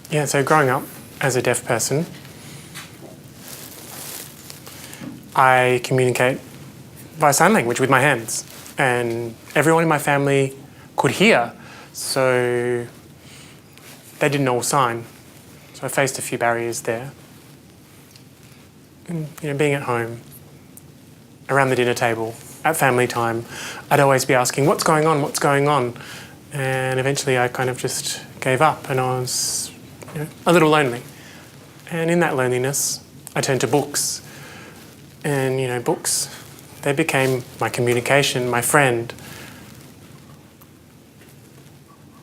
Yeah, so growing up as a deaf person, I communicate via sign language with my hands, and everyone in my family could hear, so they didn't all sign. So I faced a few barriers there. And, being at home, around the dinner table, at family time, I'd always be asking, what's going on, what's going on? And eventually I kind of just gave up, and I was a little lonely. And in that loneliness, I turned to books. And, books, they became my communication, my friend.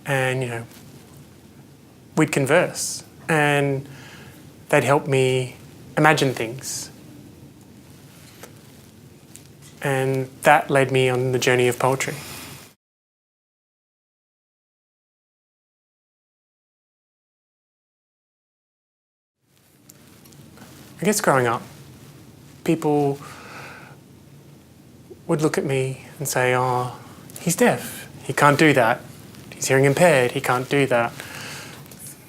And, we'd converse, and they'd help me imagine things. And that led me on the journey of poetry. I guess growing up, people would look at me and say, oh, he's deaf, he can't do that. He's hearing impaired, he can't do that.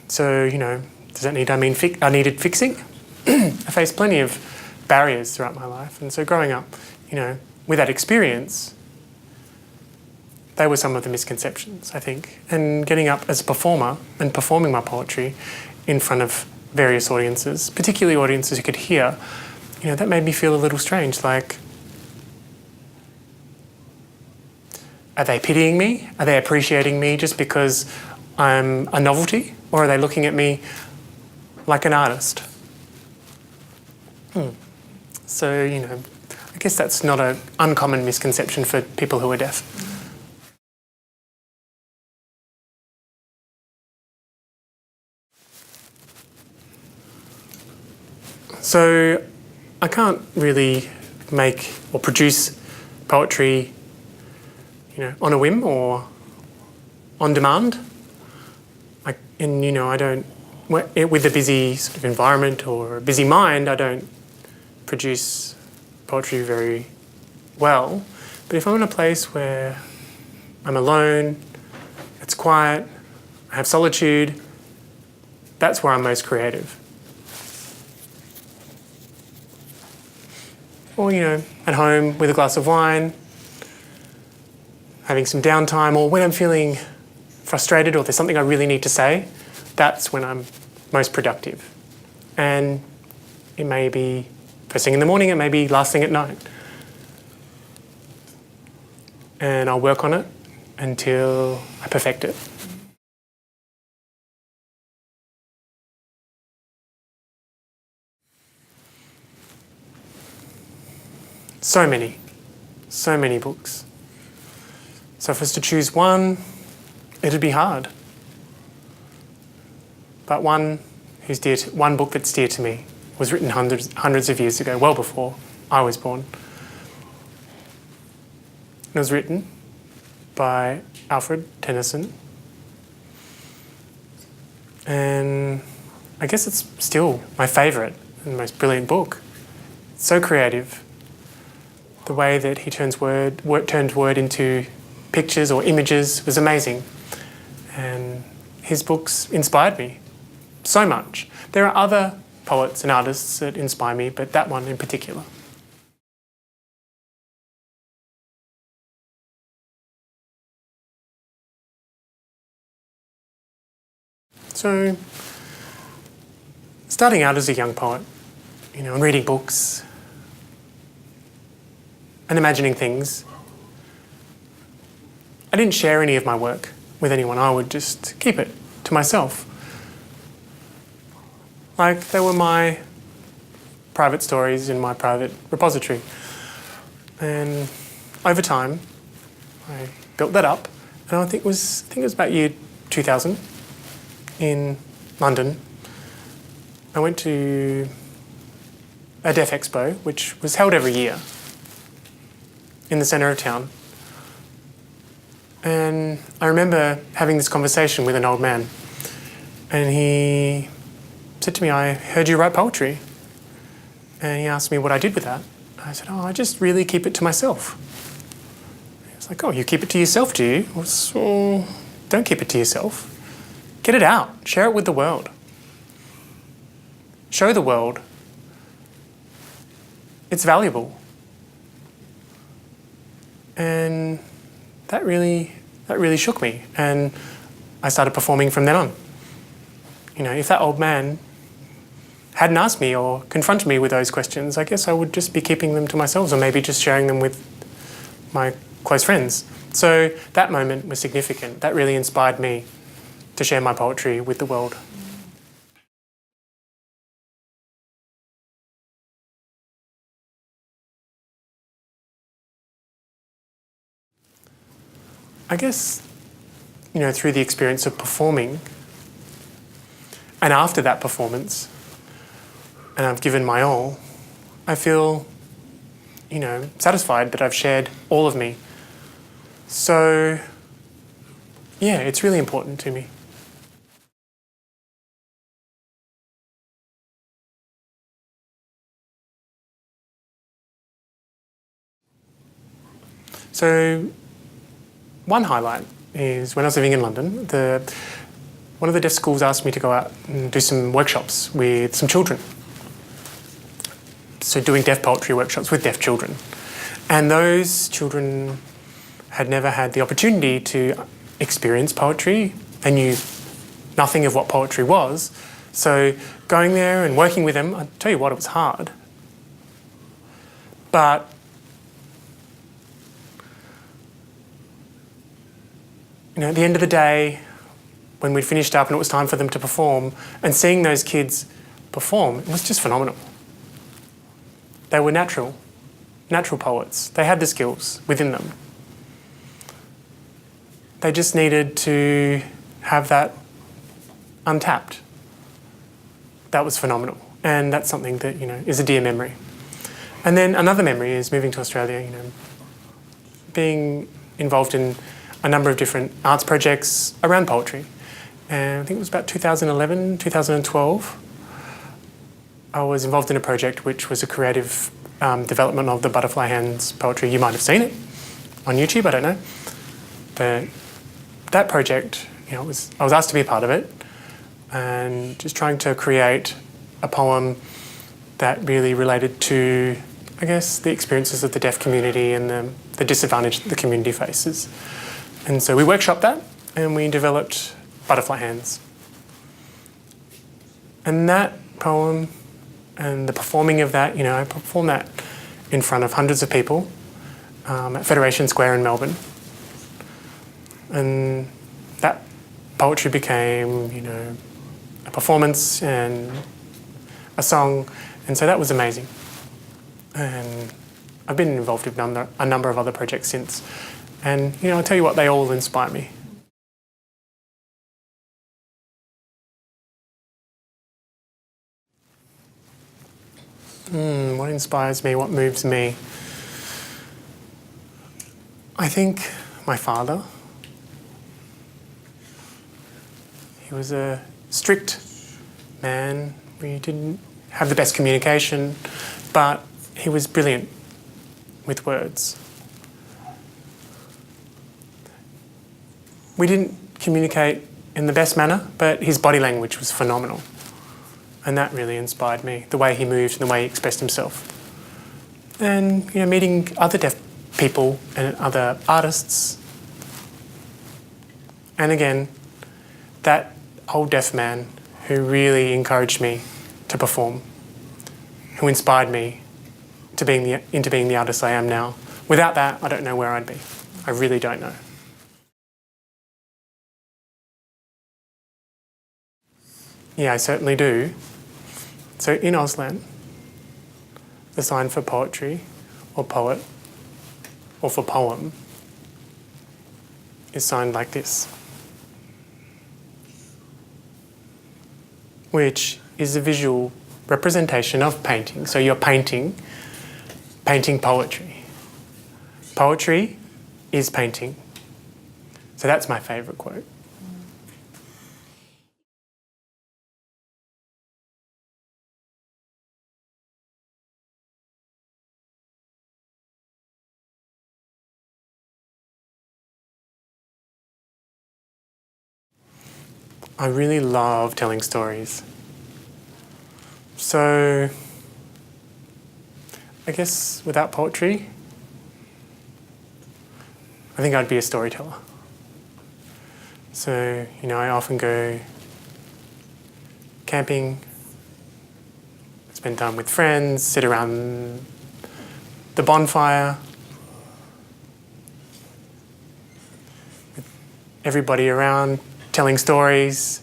So, does that I needed fixing? I faced plenty of barriers throughout my life. And so growing up, with that experience, they were some of the misconceptions, I think. And getting up as a performer and performing my poetry in front of various audiences, particularly audiences who could hear, that made me feel a little strange. Like, are they pitying me? Are they appreciating me just because I'm a novelty? Or are they looking at me like an artist? So, I guess that's not an uncommon misconception for people who are deaf. So, I can't really make or produce poetry, on a whim or on demand. I don't, with a busy sort of environment or a busy mind, I don't produce poetry very well. But if I'm in a place where I'm alone, it's quiet, I have solitude, that's where I'm most creative. Or, at home with a glass of wine, having some downtime, or when I'm feeling frustrated or there's something I really need to say, that's when I'm most productive. And it may be first thing in the morning, it may be last thing at night. And I'll work on it until I perfect it. So many books. So if I was to choose one, it'd be hard. But one book that's dear to me was written hundreds of years ago, well before I was born. It was written by Alfred Tennyson. And I guess it's still my favourite and most brilliant book. It's so creative. The way that he turned word into pictures or images was amazing. And his books inspired me so much. There are other poets and artists that inspire me, but that one in particular. So, starting out as a young poet, and reading books and imagining things, I didn't share any of my work with anyone. I would just keep it to myself. Like they were my private stories in my private repository. And over time, I built that up. And I think it was about year 2000 in London. I went to a Deaf Expo, which was held every year in the centre of town. And I remember having this conversation with an old man. And he said to me, I heard you write poetry. And he asked me what I did with that. I said, I just really keep it to myself. He was like, you keep it to yourself, do you? Well, don't keep it to yourself. Get it out. Share it with the world. Show the world it's valuable. And that really shook me. And I started performing from then on. You know, if that old man hadn't asked me or confronted me with those questions, I guess I would just be keeping them to myself or maybe just sharing them with my close friends. So that moment was significant. That really inspired me to share my poetry with the world. I guess, you know, through the experience of performing and after that performance, and I've given my all, I feel, you know, satisfied that I've shared all of me. So, yeah, it's really important to me. So, one highlight is when I was living in London, one of the deaf schools asked me to go out and do some workshops with some children. So doing deaf poetry workshops with deaf children. And those children had never had the opportunity to experience poetry. They knew nothing of what poetry was. So going there and working with them, I'll tell you what, it was hard. But you know, at the end of the day, when we'd finished up and it was time for them to perform, and seeing those kids perform, it was just phenomenal. They were natural poets. They had the skills within them. They just needed to have that untapped. That was phenomenal. And that's something that, you know, is a dear memory. And then another memory is moving to Australia, you know, being involved in a number of different arts projects around poetry. And I think it was about 2011, 2012. I was involved in a project which was a creative development of the Butterfly Hands poetry. You might have seen it on YouTube, I don't know. But that project, you know, I was asked to be a part of it and just trying to create a poem that really related to, I guess, the experiences of the deaf community and the disadvantage that the community faces. And so we workshopped that and we developed Butterfly Hands. And that poem and the performing of that, you know, I performed that in front of hundreds of people at Federation Square in Melbourne. And that poetry became, you know, a performance and a song. And so that was amazing. And I've been involved with a number of other projects since. And, you know, I'll tell you what, they all inspire me. What inspires me, what moves me? I think my father. He was a strict man. We didn't have the best communication, but he was brilliant with words. We didn't communicate in the best manner, but his body language was phenomenal. And that really inspired me, the way he moved and the way he expressed himself. And, you know, meeting other deaf people and other artists. And again, that old deaf man who really encouraged me to perform, who inspired me to into being the artist I am now. Without that, I don't know where I'd be. I really don't know. Yeah, I certainly do. So in Auslan, the sign for poetry or poet or for poem is signed like this, which is a visual representation of painting. So you're painting poetry. Poetry is painting. So that's my favourite quote. I really love telling stories. So I guess without poetry, I think I'd be a storyteller. So, I often go camping, spend time with friends, sit around the bonfire, with everybody around, telling stories.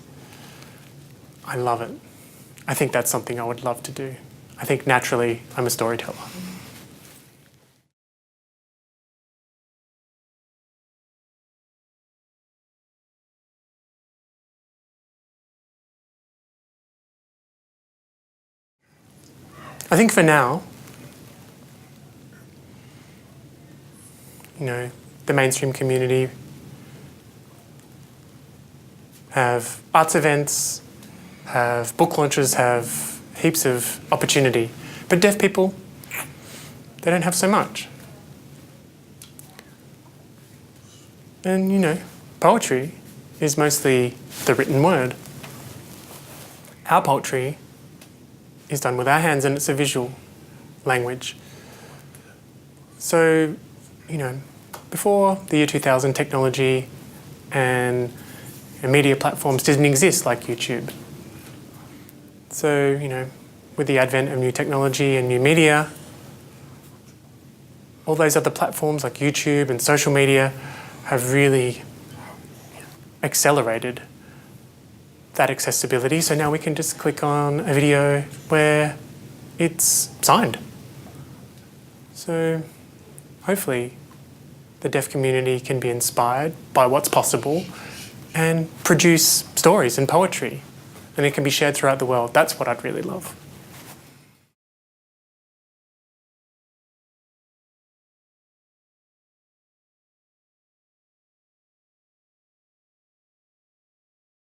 I love it. I think that's something I would love to do. I think naturally I'm a storyteller. I think for now, the mainstream community have arts events, have book launches, have heaps of opportunity. But deaf people, they don't have so much. And, poetry is mostly the written word. Our poetry is done with our hands and it's a visual language. So, before the year 2000, technology and media platforms didn't exist like YouTube. So, with the advent of new technology and new media, all those other platforms like YouTube and social media have really accelerated that accessibility. So now we can just click on a video where it's signed. So hopefully the deaf community can be inspired by what's possible and produce stories and poetry, and it can be shared throughout the world. That's what I'd really love.